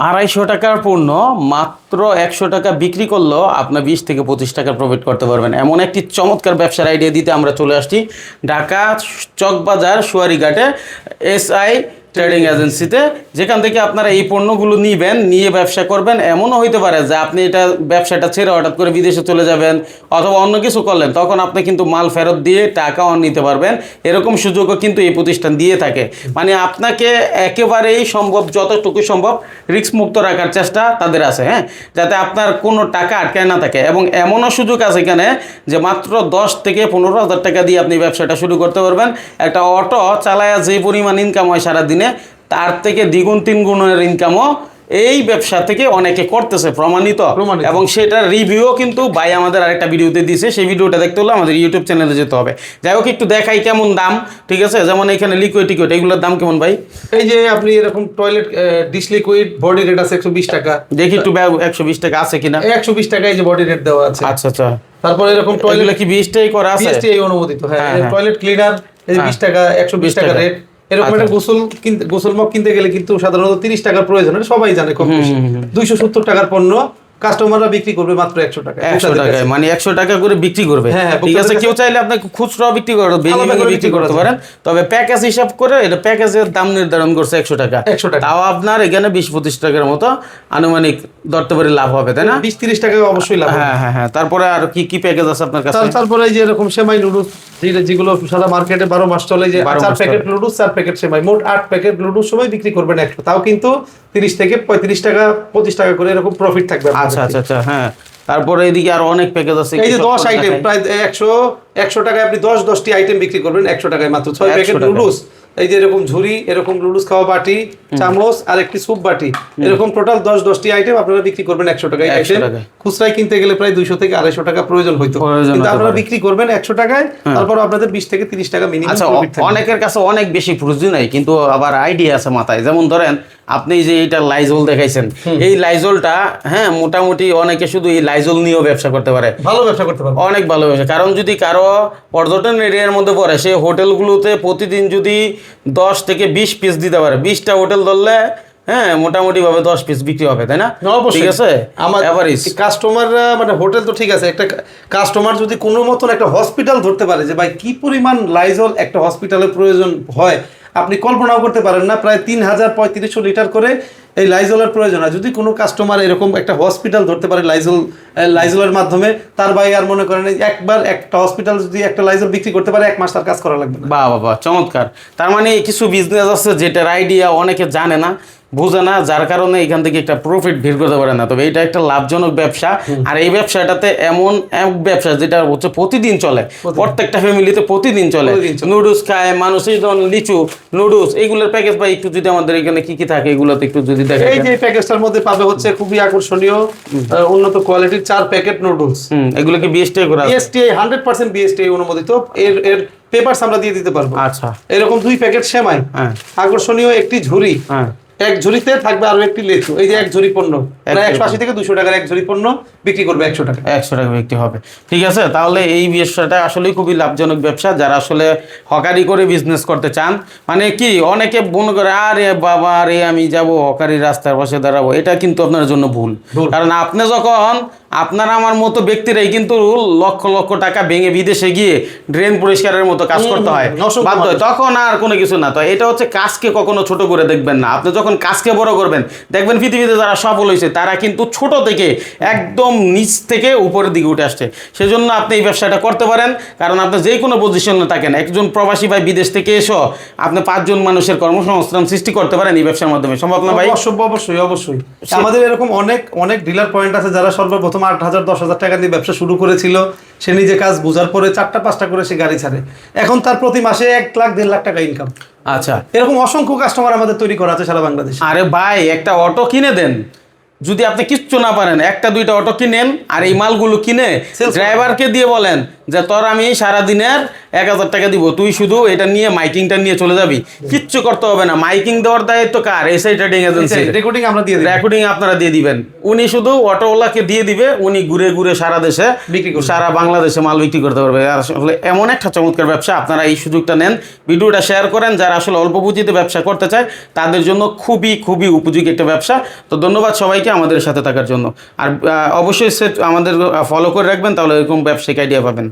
250 টাকার পণ্য মাত্র 100 টাকা বিক্রি করলেও আপনার 20 থেকে 25 টাকা প্রফিট করতে পারবেন। এমন একটি চমৎকার ব্যবসার আইডিয়া দিতে আমরা চলে আসছি ঢাকা চকবাজার সুয়ারিঘাটে SI ট্রেডিং এজেন্সিতে, যেখান থেকে আপনারা এই পণ্যগুলো নিবেন, নিয়ে ব্যবসা করবেন। এমনও হইতে পারে যে আপনি এটা ব্যবসাটা ছেড়ে হঠাৎ করে বিদেশে চলে যাবেন অথবা অন্য কিছু করলেন, তখন আপনি কিন্তু মাল ফেরত দিয়ে টাকাও নিতে পারবেন। এরকম সুযোগও কিন্তু এই প্রতিষ্ঠান দিয়ে থাকে। মানে আপনাকে একেবারেই সম্ভব, যতটুকু সম্ভব রিস্ক মুক্ত রাখার চেষ্টা তাদের আছে, হ্যাঁ, যাতে আপনার কোনো টাকা আটকায় না থাকে। এবং এমনও সুযোগ আছে এখানে যে মাত্র 10 থেকে 15,000 টাকা দিয়ে আপনি ব্যবসাটা শুরু করতে পারবেন। একটা অটো চালায়া যে পরিমাণ ইনকাম হয় সারাদিনে, তার থেকে দ্বিগুণ 3 গুণের ইনকামও এই ব্যবসা থেকে অনেকে করতেছে, প্রমাণিত। এবং সেটার রিভিউও কিন্তু ভাই আমাদের আরেকটা ভিডিওতে দিয়েছে, সেই ভিডিওটা দেখতে হলে আমাদের ইউটিউব চ্যানেলে যেতে হবে। যাই হোক, একটু দেখাই কেমন দাম, ঠিক আছে? যেমন এখানে লিকুইড টিকুইড এগুলোর দাম কেমন ভাই? এই যে আপনি এরকম toilet dish liquid body rate আছে 120 টাকা। দেখি একটু 120 টাকা আছে কিনা। 120 টাকা এই যে বডি রেট দেওয়া আছে। আচ্ছা আচ্ছা। তারপর এরকম টয়লেট কি 20 টাই করা আছে? 20 টাই অনুমোদিত, হ্যাঁ। টয়লেট ক্লিনার এই 20 টাকা, 120 টাকা রেট। এরকম একটা গোসল মগ কিনতে গেলে কিন্তু সাধারণত 30 টাকার প্রয়োজন, এটা সবাই জানে কম বেশি। 270 টাকার পণ্য কাস্টমাররা বিক্রি করবে মাত্র 100 টাকা। 100 টাকায়, মানে 100 টাকা করে বিক্রি করবে। ঠিক আছে, কেউ চাইলে আপনি খুচরা বিক্রি করতে, বিক্রি করতে পারেন। তবে প্যাকেজ হিসাব করে এটা প্যাকেজের দাম নির্ধারণ করছে 100 টাকা। তাও আপনার এখানে 20-25 টাকার মতো আনুমানিক ধরতে পারে লাভ হবে, তাই না? 20-30 টাকা অবশ্যই লাভ। হ্যাঁ হ্যাঁ হ্যাঁ। তারপরে আর কি কি প্যাকেজ আছে আপনার কাছে? তারপরে এই যে এরকম সেমাই নুডলস, যেগুলো সারা মার্কেটে 12 মাস চলে, যে 4 প্যাকেট নুডলস, 4 প্যাকেট সেমাই, মোট 8 প্যাকেট নুডলস সবাই বিক্রি করবেন 100। তাও কিন্তু 30 থেকে 35 টাকা, 25 টাকা করে এরকম প্রফিট থাকবে। আচ্ছা আচ্ছা আচ্ছা, হ্যাঁ। তারপরে এদিকে আরো অনেক প্যাকেজ আছে। এই যে 10 আইটেম, প্রায় 100 টাকায় আপনি 10টি আইটেম বিক্রি করবেন 100 টাকায় মাত্র। 6 প্যাকেট নুডলস, এই যে এরকম ঝুড়ি, এরকম নুডলস খাওয়া বাটি, চামচ আর একটি স্যুপ বাটি, এরকম টোটাল 10টি আইটেম আপনারা বিক্রি করবেন 100 টাকায়। খুচরায় কিনতে গেলে প্রায় 200 থেকে 250 টাকা প্রয়োজন হইতো, কিন্তু আপনারা বিক্রি করবেন 100 টাকায়। তারপর আপনাদের 20 থেকে 30 টাকা মিনিমাম প্রফিট থাকবে। অনেকের কাছে অনেক বেশি পুঁজি নাই, কিন্তু আবার আইডিয়া আছে মাথায়। যেমন ধরেন আপনি যে এইটা লাইজল দেখাইছেন, এই লাইজলটা, হ্যাঁ, মোটামুটি অনেকে শুধু এই লাইজল নিয়েও ব্যবসা করতে পারে, ভালো ব্যবসা করতে পারে, অনেক ভালো ব্যবসা। কারণ যদি কারো পর্যটন এরিয়ার মধ্যে পড়ে, সে হোটেলগুলোতে প্রতিদিন যদি 10 থেকে 20 পিস দিতে পারে, 20টা হোটেল ধরলে, হ্যাঁ, মোটামুটি ভাবে 10 পিস বিক্রি হবে, তাই না? ঠিক আছে। আমার কাস্টমাররা, মানে হোটেল তো ঠিক আছে, একটা কাস্টমার যদি কোনো মতন একটা হসপিটাল ধরতে পারে যে ভাই কি পরিমাণ লাইজল একটা হসপিটালের প্রয়োজন হয়, আপনি কল্পনাও করতে পারেন না। প্রায় 3035 লিটার করে এই লাইজলের প্রয়োজন হয়। যদি কোনো কাস্টমার এরকম একটা হসপিটাল ধরতে পারে লাইজলের মাধ্যমে, তার ভাই আর মনে করেন একবার একটা হসপিটাল যদি একটা লাইজল বিক্রি করতে পারে, 1 মাস তার কাজ করা লাগবে না। বাহ বাহ, চমৎকার। তার মানে কিছু বিজনেস আছে যেটার আইডিয়া অনেকে জানে না, বুঝে না, যার কারণে এখান থেকে একটা প্রফিট বের করতে পারে না। তবে এটা একটা লাভজনক ব্যবসা। আর এই ব্যবসাটাতে এমন এক ব্যবসা যেটা হচ্ছে প্রতিদিন চলে, প্রত্যেকটা ফ্যামিলিতে প্রতিদিন চলে। নুডলস খায় মানুষ, এই ধরুন লিচু নুডলস, এইগুলোর প্যাকেজ ভাই একটু যদি আমাদের এখানে কি কি থাকে এগুলোতে একটু যদি দেখেন। এই যে প্যাকেজটার মধ্যে পাবে হচ্ছে খুবই আকর্ষণীয় উন্নত কোয়ালিটির 4 প্যাকেট নুডলস। এগুলো কি বিএসটিআই করা আছে? বিএসটিআই 100% বিএসটিআই অনুমোদিত। এর পেপারস আমরা দিয়ে দিতে পারবো। আচ্ছা। এরকম 2 প্যাকেট সেমাই, আকর্ষণীয় একটি ঝুড়ি, এক ঝুড়িতে থাকবে আরো একটি লেচু। এই যে এক ঝুড়ি পণ্য, প্রায় 180 থেকে 200 টাকার এক ঝুড়ি পণ্য বিক্রি করবে 100 টাকা। 100 টাকা বিক্রি হবে। ঠিক আছে, তাহলে এই ব্যবসাটা আসলেই খুবই লাভজনক ব্যবসা। যারা আসলে হকারি করে বিজনেস করতে চান, মানে কি অনেকে মনে করে আরে বাবা রে আমি যাব হকারি রাস্তার পাশে দাঁড়াবো, এটা কিন্তু আপনার জন্য ভুল। কারণ আপনি যখন, আপনার আমার মতো ব্যক্তিরাই কিন্তু লক্ষ লক্ষ টাকা ভেঙে বিদেশে গিয়ে ড্রেন পরিষ্কারের মতো কাজ করতে হয়, বাধ্য হয়, তখন আর কোনো কিছু না। তো এটা হচ্ছে কাজকে কখনো ছোট করে দেখবেন না। আপনি যখন কাজকে বড় করবেন, দেখবেন পৃথিবীতে যারা সফল হয়েছে তারা কিন্তু ছোট থেকে একদম নিচ থেকে উপরের দিকে উঠে আসছে। সেজন্য আপনি এই ব্যবসাটা করতে পারেন। কারণ আপনি যে কোনো পজিশনে থাকেন, একজন প্রবাসী ভাই বিদেশ থেকে এসো আপনি 5 জন মানুষের কর্মসংস্থান সৃষ্টি করতে পারেন এই ব্যবসার মাধ্যমে। সম্ভব না ভাই? অবশ্যই অবশ্যই। আমাদের এরকম অনেক ডিলার পয়েন্ট আছে যারা সর্বপ্রথম 8,000-10,000 টাকা দিয়ে ব্যবসা শুরু করেছিল। সে নিজে কাজ বোঝার পরে 4টা-5টা করে সে গাড়ি ছাড়ে, এখন তার প্রতি মাসে 1 লাখ 1.5 লাখ টাকা ইনকাম। আচ্ছা, এরকম অসংখ্য কাস্টমার আমাদের তৈরি করা আছে সারা বাংলাদেশে। আরে ভাই, একটা অটো কিনে দেন, যদি আপনি কিচ্ছু না পারেন, 1টা 2টা অটো কিনেন আর এই মালগুলো কিনে ড্রাইভারকে দিয়ে বলেন যে তোর আমি সারাদিনের 1000 টাকা দিব, তুই শুধু এটা নিয়ে মাইকিংটা নিয়ে চলে যাবি, কিচ্ছু করতে হবে না। মাইকিং দেওয়ার দায়িত্ব কার? SI trading agency. রেকর্ডিং আমরা দিয়ে দিই। রেকর্ডিং আপনারা দিয়ে দিবেন, উনি শুধু অটোওয়ালাকে দিয়ে দিবে, উনি ঘুরে ঘুরে সারা দেশে বিক্রি করবে। সারা বাংলাদেশে মাল বিক্রি করতে পারবে। আর আসলে এমন একটা চমৎকার ব্যবসা, আপনারা এই সুযোগটা নেন, ভিডিওটা শেয়ার করেন। যারা আসলে অল্প পুঁজিতে ব্যবসা করতে চায় তাদের জন্য খুবই খুবই উপযোগী একটা ব্যবসা। তো ধন্যবাদ সবাইকে আমাদের সাথে থাকার জন্য। আর অবশ্যই আমাদের ফলো করে রাখবেন, তাহলে এরকম ব্যবসায়িক আইডিয়া পাবেন।